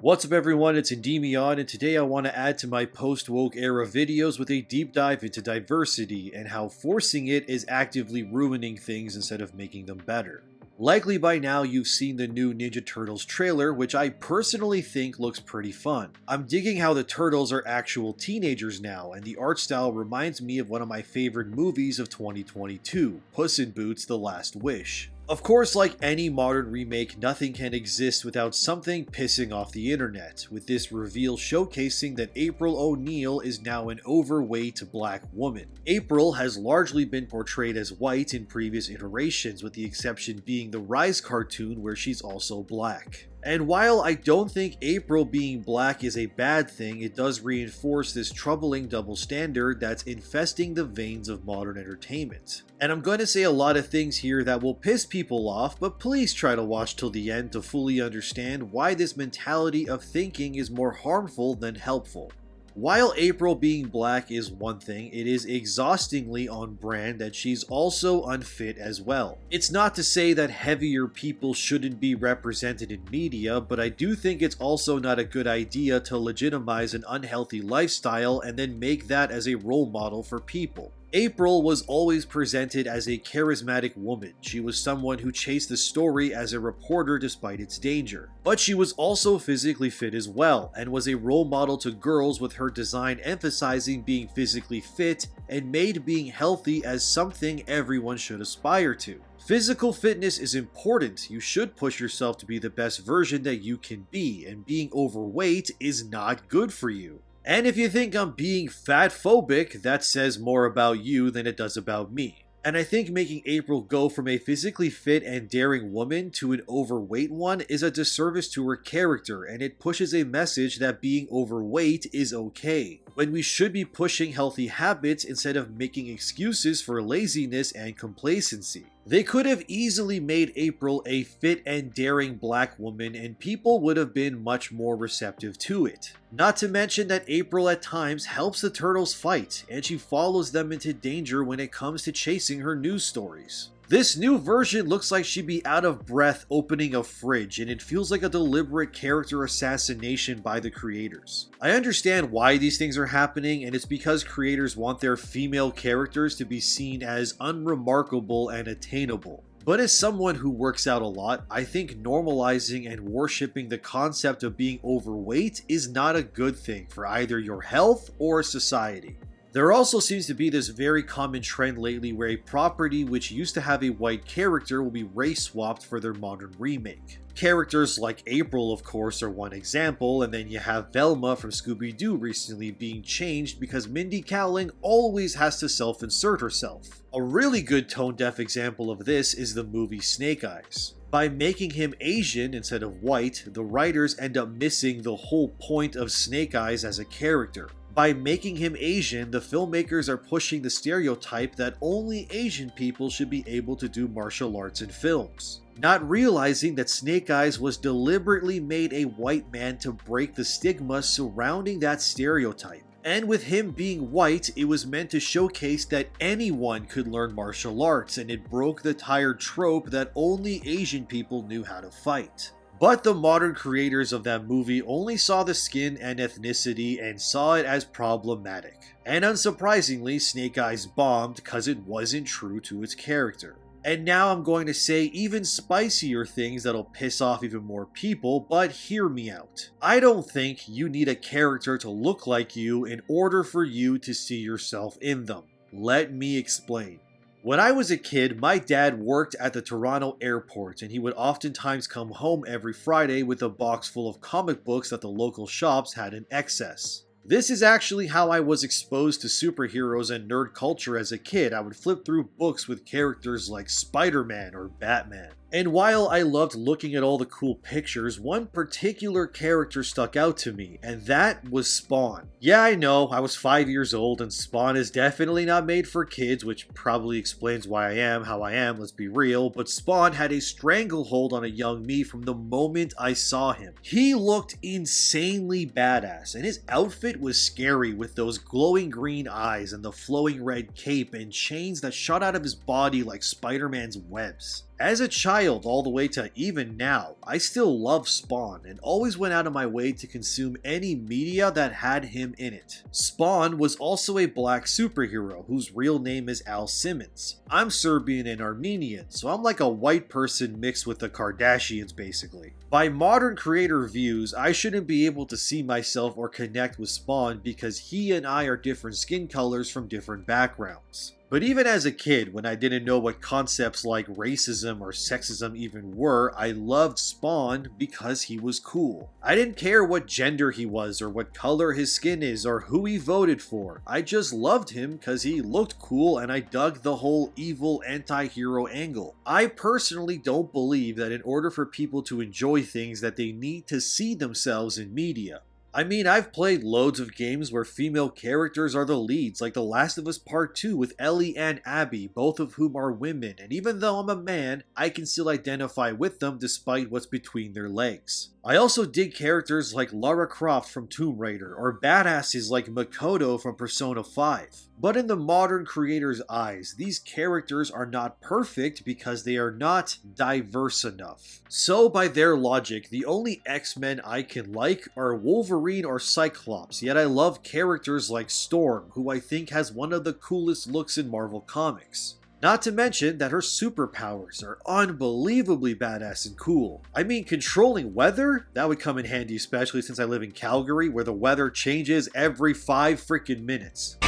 What's up everyone, it's Endymion, and today I want to add to my post-woke era videos with a deep dive into diversity and how forcing it is actively ruining things instead of making them better. Likely by now you've seen the new Ninja Turtles trailer, which I personally think looks pretty fun. I'm digging how the Turtles are actual teenagers now, and the art style reminds me of one of my favorite movies of 2022, Puss in Boots: The Last Wish. Of course, like any modern remake, nothing can exist without something pissing off the internet, with this reveal showcasing that April O'Neil is now an overweight black woman. April has largely been portrayed as white in previous iterations, with the exception being the Rise cartoon where she's also black. And while I don't think April being black is a bad thing, it does reinforce this troubling double standard that's infesting the veins of modern entertainment. And I'm going to say a lot of things here that will piss people off, but please try to watch till the end to fully understand why this mentality of thinking is more harmful than helpful. While April being black is one thing, it is exhaustingly on brand that she's also unfit as well. It's not to say that heavier people shouldn't be represented in media, but I do think it's also not a good idea to legitimize an unhealthy lifestyle and then make that as a role model for people. April was always presented as a charismatic woman. She was someone who chased the story as a reporter despite its danger. But she was also physically fit as well, and was a role model to girls, with her design emphasizing being physically fit and made being healthy as something everyone should aspire to. Physical fitness is important. You should push yourself to be the best version that you can be, and being overweight is not good for you. And if you think I'm being fat phobic, that says more about you than it does about me. And I think making April go from a physically fit and daring woman to an overweight one is a disservice to her character, and it pushes a message that being overweight is okay, when we should be pushing healthy habits instead of making excuses for laziness and complacency. They could have easily made April a fit and daring black woman, and people would have been much more receptive to it. Not to mention that April at times helps the Turtles fight, and she follows them into danger when it comes to chasing her news stories. This new version looks like she'd be out of breath opening a fridge, and it feels like a deliberate character assassination by the creators. I understand why these things are happening, and it's because creators want their female characters to be seen as unremarkable and attainable. But as someone who works out a lot, I think normalizing and worshipping the concept of being overweight is not a good thing for either your health or society. There also seems to be this very common trend lately where a property which used to have a white character will be race swapped for their modern remake. Characters like April, of course, are one example, and then you have Velma from Scooby-Doo recently being changed because Mindy Kaling always has to self-insert herself. A really good tone-deaf example of this is the movie Snake Eyes. By making him Asian instead of white, the writers end up missing the whole point of Snake Eyes as a character. By making him Asian, the filmmakers are pushing the stereotype that only Asian people should be able to do martial arts in films, not realizing that Snake Eyes was deliberately made a white man to break the stigma surrounding that stereotype. And with him being white, it was meant to showcase that anyone could learn martial arts, and it broke the tired trope that only Asian people knew how to fight. But the modern creators of that movie only saw the skin and ethnicity and saw it as problematic. And unsurprisingly, Snake Eyes bombed cause it wasn't true to its character. And now I'm going to say even spicier things that'll piss off even more people, but hear me out. I don't think you need a character to look like you in order for you to see yourself in them. Let me explain. When I was a kid, my dad worked at the Toronto airport, and he would oftentimes come home every Friday with a box full of comic books that the local shops had in excess. This is actually how I was exposed to superheroes and nerd culture as a kid. I would flip through books with characters like Spider-Man or Batman. And while I loved looking at all the cool pictures, one particular character stuck out to me, and that was Spawn. Yeah, I know, I was 5 years old, and Spawn is definitely not made for kids, which probably explains why I am how I am, let's be real, but Spawn had a stranglehold on a young me from the moment I saw him. He looked insanely badass, and his outfit was scary with those glowing green eyes and the flowing red cape and chains that shot out of his body like Spider-Man's webs. As a child all the way to even now, I still love Spawn and always went out of my way to consume any media that had him in it. Spawn was also a black superhero whose real name is Al Simmons. I'm Serbian and Armenian, so I'm like a white person mixed with the Kardashians basically. By modern creator views, I shouldn't be able to see myself or connect with Spawn because he and I are different skin colors from different backgrounds. But even as a kid, when I didn't know what concepts like racism or sexism even were, I loved Spawn because he was cool. I didn't care what gender he was or what color his skin is or who he voted for. I just loved him because he looked cool and I dug the whole evil anti-hero angle. I personally don't believe that in order for people to enjoy things that they need to see themselves in media. I mean, I've played loads of games where female characters are the leads, like The Last of Us Part 2 with Ellie and Abby, both of whom are women, and even though I'm a man, I can still identify with them despite what's between their legs. I also dig characters like Lara Croft from Tomb Raider, or badasses like Makoto from Persona 5. But in the modern creator's eyes, these characters are not perfect because they are not diverse enough. So by their logic, the only X-Men I can like are Wolverine or Cyclops, yet I love characters like Storm, who I think has one of the coolest looks in Marvel Comics. Not to mention that her superpowers are unbelievably badass and cool. I mean, controlling weather? That would come in handy, especially since I live in Calgary, where the weather changes every 5 freaking minutes.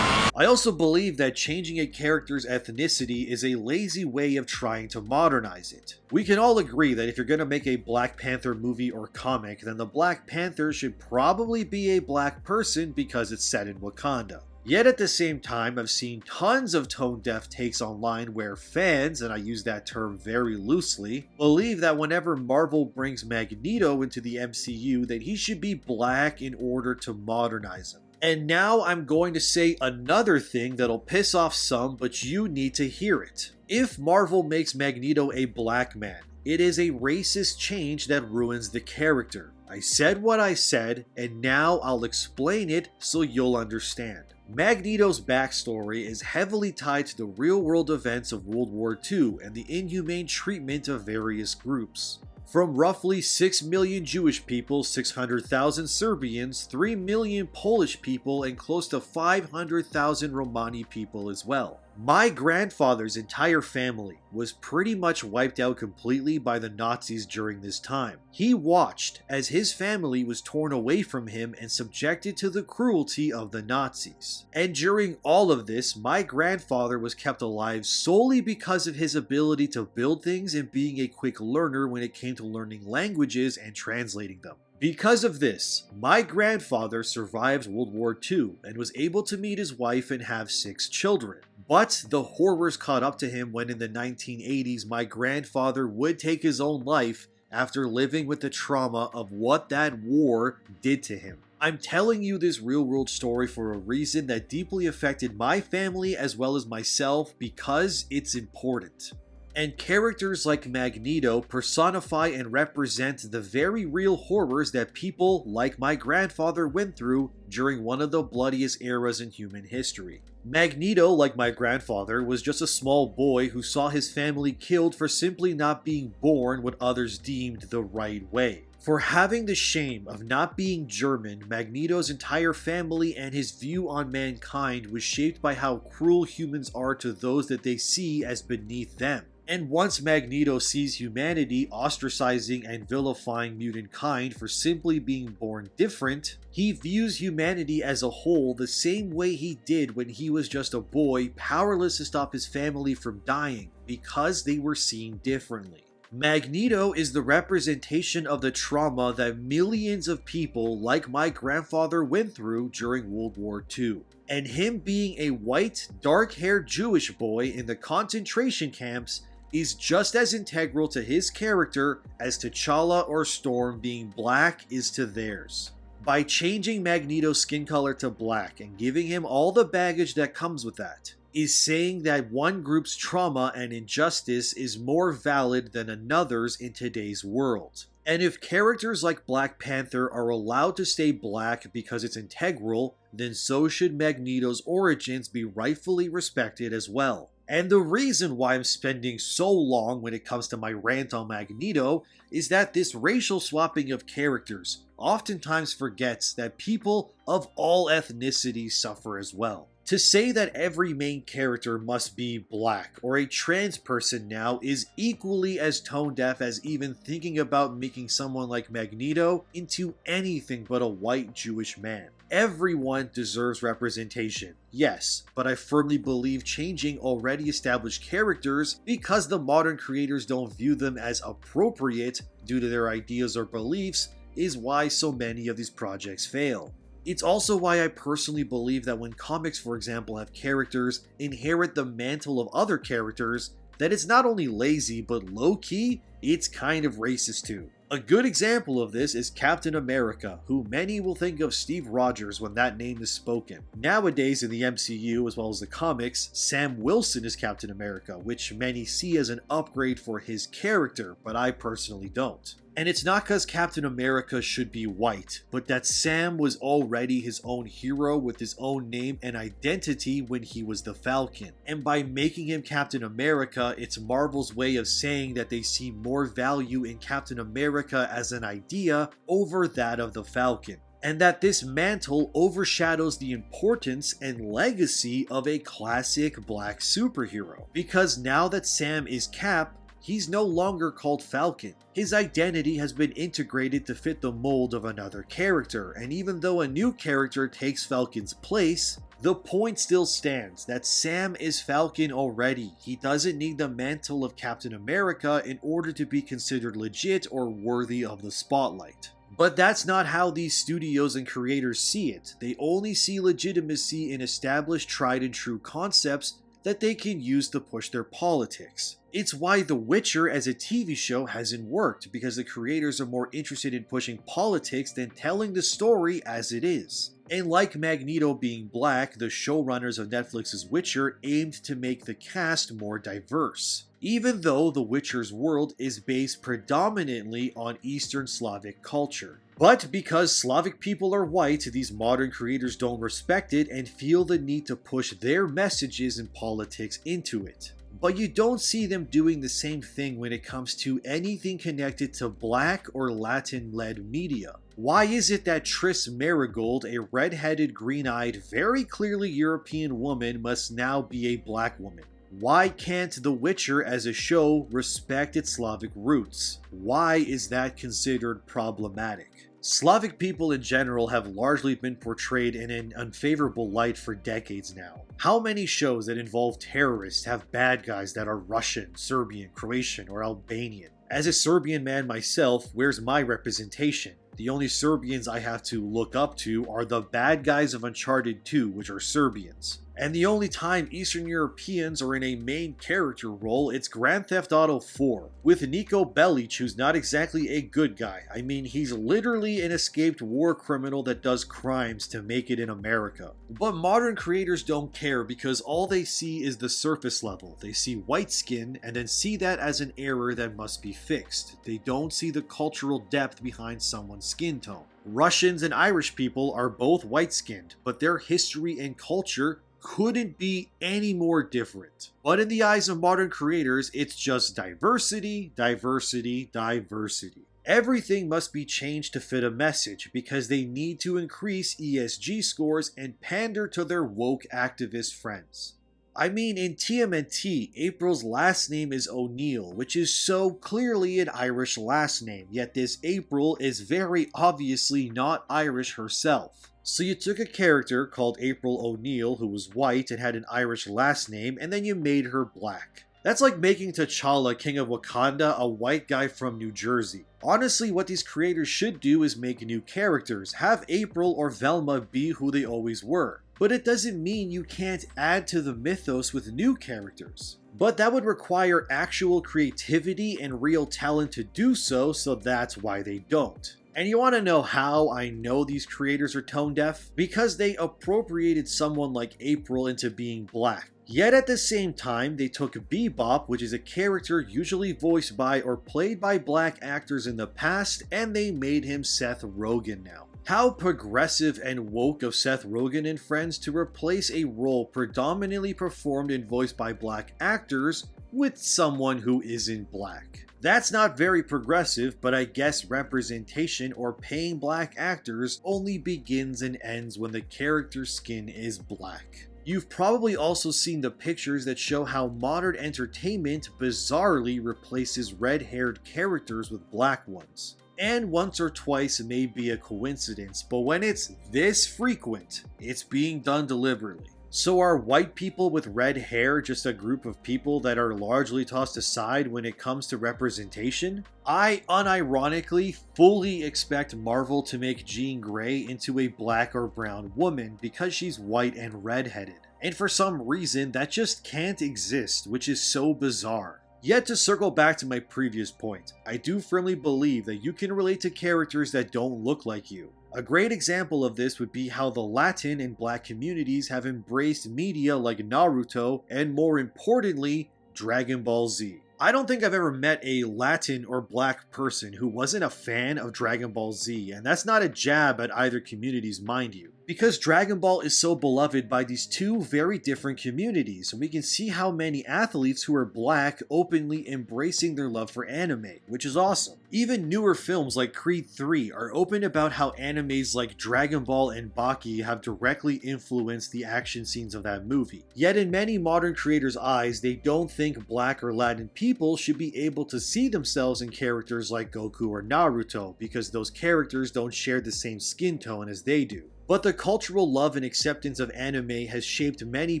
I also believe that changing a character's ethnicity is a lazy way of trying to modernize it. We can all agree that if you're going to make a Black Panther movie or comic, then the Black Panther should probably be a black person because it's set in Wakanda. Yet at the same time, I've seen tons of tone-deaf takes online where fans, and I use that term very loosely, believe that whenever Marvel brings Magneto into the MCU, that he should be black in order to modernize him. And now I'm going to say another thing that'll piss off some, but you need to hear it. If Marvel makes Magneto a black man, it is a racist change that ruins the character. I said what I said, and now I'll explain it so you'll understand. Magneto's backstory is heavily tied to the real-world events of World War II and the inhumane treatment of various groups. From roughly 6 million Jewish people, 600,000 Serbians, 3 million Polish people, and close to 500,000 Romani people as well. My grandfather's entire family was pretty much wiped out completely by the Nazis during this time. He watched as his family was torn away from him and subjected to the cruelty of the Nazis. And during all of this, my grandfather was kept alive solely because of his ability to build things and being a quick learner when it came to learning languages and translating them. Because of this, my grandfather survived World War II and was able to meet his wife and have 6 children. But the horrors caught up to him when in the 1980s my grandfather would take his own life after living with the trauma of what that war did to him. I'm telling you this real-world story for a reason that deeply affected my family as well as myself because it's important. And characters like Magneto personify and represent the very real horrors that people like my grandfather went through during one of the bloodiest eras in human history. Magneto, like my grandfather, was just a small boy who saw his family killed for simply not being born what others deemed the right way. For having the shame of not being German, Magneto's entire family and his view on mankind was shaped by how cruel humans are to those that they see as beneath them. And once Magneto sees humanity ostracizing and vilifying mutant kind for simply being born different, he views humanity as a whole the same way he did when he was just a boy, powerless to stop his family from dying, because they were seen differently. Magneto is the representation of the trauma that millions of people like my grandfather went through during World War II. And him being a white, dark-haired Jewish boy in the concentration camps is just as integral to his character as T'Challa or Storm being black is to theirs. By changing Magneto's skin color to black and giving him all the baggage that comes with that, is saying that one group's trauma and injustice is more valid than another's in today's world. And if characters like Black Panther are allowed to stay black because it's integral, then so should Magneto's origins be rightfully respected as well. And the reason why I'm spending so long when it comes to my rant on Magneto is that this racial swapping of characters oftentimes forgets that people of all ethnicities suffer as well. To say that every main character must be black or a trans person now is equally as tone deaf as even thinking about making someone like Magneto into anything but a white Jewish man. Everyone deserves representation, yes, but I firmly believe changing already established characters because the modern creators don't view them as appropriate due to their ideas or beliefs is why so many of these projects fail. It's also why I personally believe that when comics, for example, have characters inherit the mantle of other characters, that it's not only lazy but low-key, it's kind of racist too. A good example of this is Captain America, who many will think of Steve Rogers when that name is spoken. Nowadays in the MCU as well as the comics, Sam Wilson is Captain America, which many see as an upgrade for his character, but I personally don't. And it's not because Captain America should be white, but that Sam was already his own hero with his own name and identity when he was the Falcon. And by making him Captain America, it's Marvel's way of saying that they see more value in Captain America as an idea over that of the Falcon. And that this mantle overshadows the importance and legacy of a classic black superhero. Because now that Sam is Cap, he's no longer called Falcon. His identity has been integrated to fit the mold of another character, and even though a new character takes Falcon's place, the point still stands that Sam is Falcon already. He doesn't need the mantle of Captain America in order to be considered legit or worthy of the spotlight. But that's not how these studios and creators see it. They only see legitimacy in established, tried and true concepts that they can use to push their politics. It's why The Witcher as a TV show hasn't worked, because the creators are more interested in pushing politics than telling the story as it is. And like Magneto being black, the showrunners of Netflix's Witcher aimed to make the cast more diverse. Even though The Witcher's world is based predominantly on Eastern Slavic culture. But because Slavic people are white, these modern creators don't respect it and feel the need to push their messages and politics into it. But you don't see them doing the same thing when it comes to anything connected to black or Latin-led media. Why is it that Triss Merigold, a red-headed, green-eyed, very clearly European woman, must now be a black woman? Why can't The Witcher as a show respect its Slavic roots? Why is that considered problematic? Slavic people in general have largely been portrayed in an unfavorable light for decades now. How many shows that involve terrorists have bad guys that are Russian, Serbian, Croatian, or Albanian? As a Serbian man myself, where's my representation? The only Serbians I have to look up to are the bad guys of Uncharted 2, which are Serbians. And the only time Eastern Europeans are in a main character role, it's Grand Theft Auto 4, with Niko Bellic, who's not exactly a good guy. I mean, he's literally an escaped war criminal that does crimes to make it in America. But modern creators don't care because all they see is the surface level. They see white skin and then see that as an error that must be fixed. They don't see the cultural depth behind someone's skin tone. Russians and Irish people are both white-skinned, but their history and culture couldn't be any more different. But in the eyes of modern creators, it's just diversity, diversity, diversity. Everything must be changed to fit a message because they need to increase ESG scores and pander to their woke activist friends. I mean, in TMNT, April's last name is O'Neill, which is so clearly an Irish last name, yet this April is very obviously not Irish herself. So you took a character called April O'Neill who was white and had an Irish last name, and then you made her black. That's like making T'Challa King of Wakanda a white guy from New Jersey. Honestly, what these creators should do is make new characters. Have April or Velma be who they always were. But it doesn't mean you can't add to the mythos with new characters. But that would require actual creativity and real talent to do so, so that's why they don't. And you want to know how I know these creators are tone deaf? Because they appropriated someone like April into being black. Yet at the same time, they took Bebop, which is a character usually voiced by or played by black actors in the past, and they made him Seth Rogen now. How progressive and woke of Seth Rogen and friends to replace a role predominantly performed and voiced by black actors with someone who isn't black. That's not very progressive, but I guess representation or paying black actors only begins and ends when the character's skin is black. You've probably also seen the pictures that show how modern entertainment bizarrely replaces red-haired characters with black ones. And once or twice may be a coincidence, but when it's this frequent, it's being done deliberately. So are white people with red hair just a group of people that are largely tossed aside when it comes to representation? I unironically fully expect Marvel to make Jean Grey into a black or brown woman because she's white and redheaded. And for some reason, that just can't exist, which is so bizarre. Yet to circle back to my previous point, I do firmly believe that you can relate to characters that don't look like you. A great example of this would be how the Latin and black communities have embraced media like Naruto and, more importantly, Dragon Ball Z. I don't think I've ever met a Latin or black person who wasn't a fan of Dragon Ball Z, and that's not a jab at either communities, mind you. Because Dragon Ball is so beloved by these two very different communities, and we can see how many athletes who are black openly embracing their love for anime, which is awesome. Even newer films like Creed 3 are open about how animes like Dragon Ball and Baki have directly influenced the action scenes of that movie. Yet in many modern creators' eyes, they don't think black or Latin people should be able to see themselves in characters like Goku or Naruto, because those characters don't share the same skin tone as they do. But the cultural love and acceptance of anime has shaped many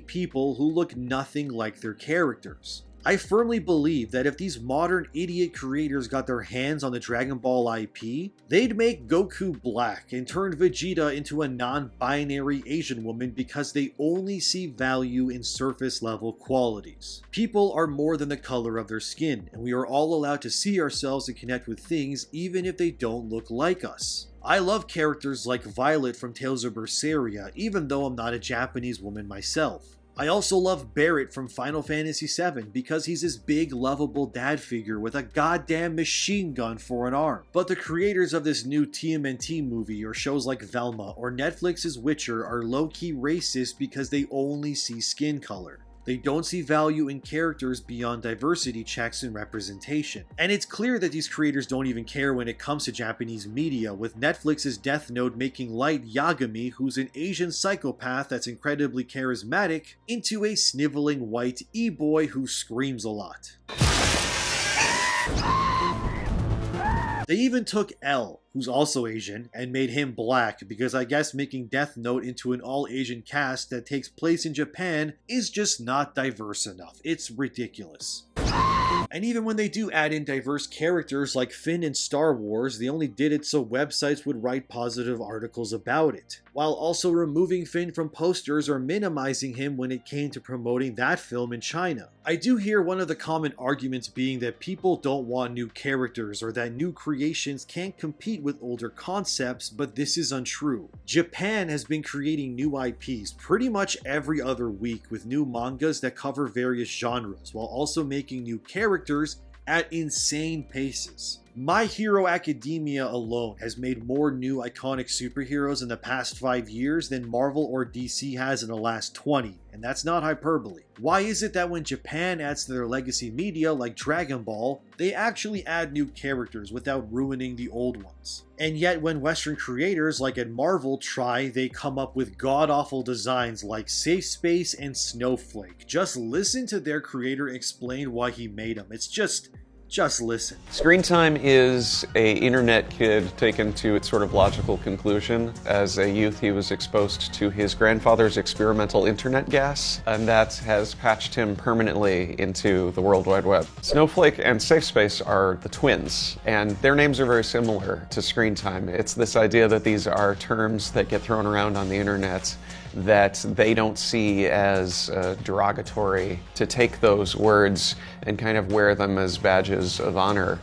people who look nothing like their characters. I firmly believe that if these modern idiot creators got their hands on the Dragon Ball IP, they'd make Goku black and turn Vegeta into a non-binary Asian woman because they only see value in surface level qualities. People are more than the color of their skin, and we are all allowed to see ourselves and connect with things even if they don't look like us. I love characters like Violet from Tales of Berseria, even though I'm not a Japanese woman myself. I also love Barret from Final Fantasy VII because he's this big, lovable dad figure with a goddamn machine gun for an arm. But the creators of this new TMNT movie or shows like Velma or Netflix's Witcher are low-key racist because they only see skin color. They don't see value in characters beyond diversity checks and representation. And it's clear that these creators don't even care when it comes to Japanese media, with Netflix's Death Note making Light Yagami, who's an Asian psychopath that's incredibly charismatic, into a sniveling white e-boy who screams a lot. They even took L, who's also Asian, and made him black because I guess making Death Note into an all-Asian cast that takes place in Japan is just not diverse enough. It's ridiculous. And even when they do add in diverse characters like Finn in Star Wars, they only did it so websites would write positive articles about it, while also removing Finn from posters or minimizing him when it came to promoting that film in China. I do hear one of the common arguments being that people don't want new characters or that new creations can't compete with older concepts, but this is untrue. Japan has been creating new IPs pretty much every other week with new mangas that cover various genres, while also making new characters at insane paces. My Hero Academia alone has made more new iconic superheroes in the past 5 years than Marvel or DC has in the last 20, and that's not hyperbole. Why is it that when Japan adds to their legacy media like Dragon Ball, they actually add new characters without ruining the old ones? And yet when Western creators like at Marvel try, they come up with god-awful designs like Safe Space and Snowflake. Just listen to their creator explain why he made them. It's just listen. Screen time is a internet kid taken to its sort of logical conclusion. As a youth, he was exposed to his grandfather's experimental internet gas, and that has patched him permanently into the World Wide Web. Snowflake and Safe Space are the twins, and their names are very similar to screen time. It's this idea that these are terms that get thrown around on the internet that they don't see as derogatory, to take those words and kind of wear them as badges of honor.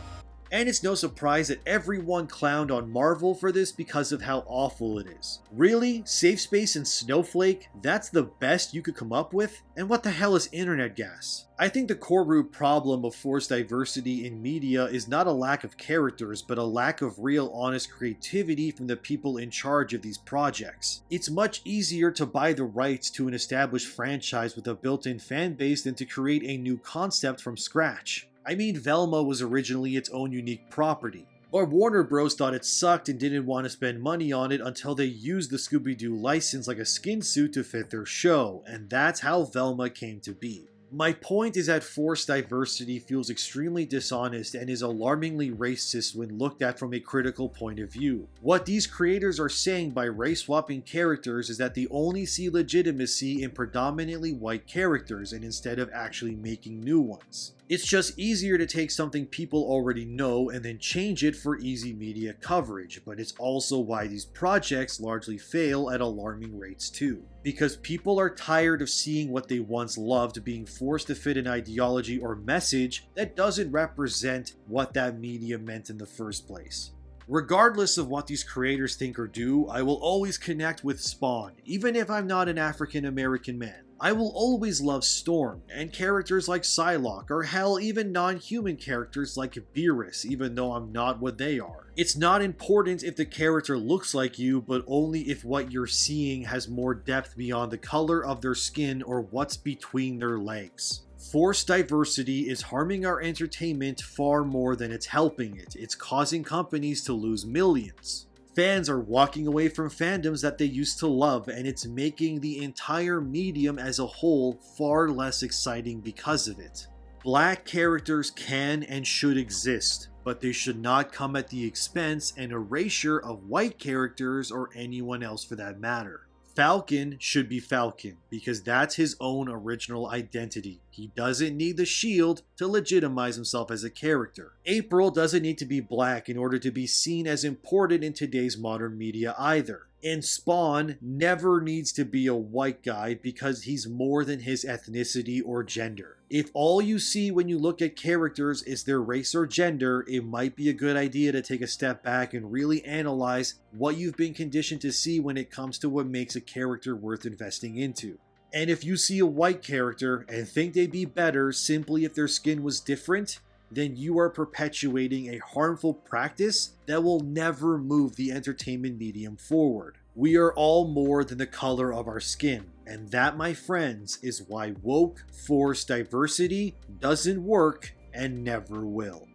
And it's no surprise that everyone clowned on Marvel for this because of how awful it is. Really? Safe Space and Snowflake? That's the best you could come up with? And what the hell is internet gas? I think the core root problem of forced diversity in media is not a lack of characters, but a lack of real honest creativity from the people in charge of these projects. It's much easier to buy the rights to an established franchise with a built-in fan base than to create a new concept from scratch. I mean, Velma was originally its own unique property, but Warner Bros. Thought it sucked and didn't want to spend money on it until they used the Scooby-Doo license like a skin suit to fit their show, and that's how Velma came to be. My point is that forced diversity feels extremely dishonest and is alarmingly racist when looked at from a critical point of view. What these creators are saying by race-swapping characters is that they only see legitimacy in predominantly white characters and instead of actually making new ones. It's just easier to take something people already know and then change it for easy media coverage, but it's also why these projects largely fail at alarming rates too. Because people are tired of seeing what they once loved being forced to fit an ideology or message that doesn't represent what that media meant in the first place. Regardless of what these creators think or do, I will always connect with Spawn, even if I'm not an African American man. I will always love Storm, and characters like Psylocke, or hell, even non-human characters like Beerus, even though I'm not what they are. It's not important if the character looks like you, but only if what you're seeing has more depth beyond the color of their skin or what's between their legs. Forced diversity is harming our entertainment far more than it's helping it. It's causing companies to lose millions. Fans are walking away from fandoms that they used to love, and it's making the entire medium as a whole far less exciting because of it. Black characters can and should exist, but they should not come at the expense and erasure of white characters or anyone else for that matter. Falcon should be Falcon, because that's his own original identity. He doesn't need the shield to legitimize himself as a character. April doesn't need to be black in order to be seen as important in today's modern media either. And Spawn never needs to be a white guy because he's more than his ethnicity or gender. If all you see when you look at characters is their race or gender, it might be a good idea to take a step back and really analyze what you've been conditioned to see when it comes to what makes a character worth investing into. And if you see a white character and think they'd be better simply if their skin was different, then you are perpetuating a harmful practice that will never move the entertainment medium forward. We are all more than the color of our skin, and that, my friends, is why woke, forced diversity doesn't work and never will.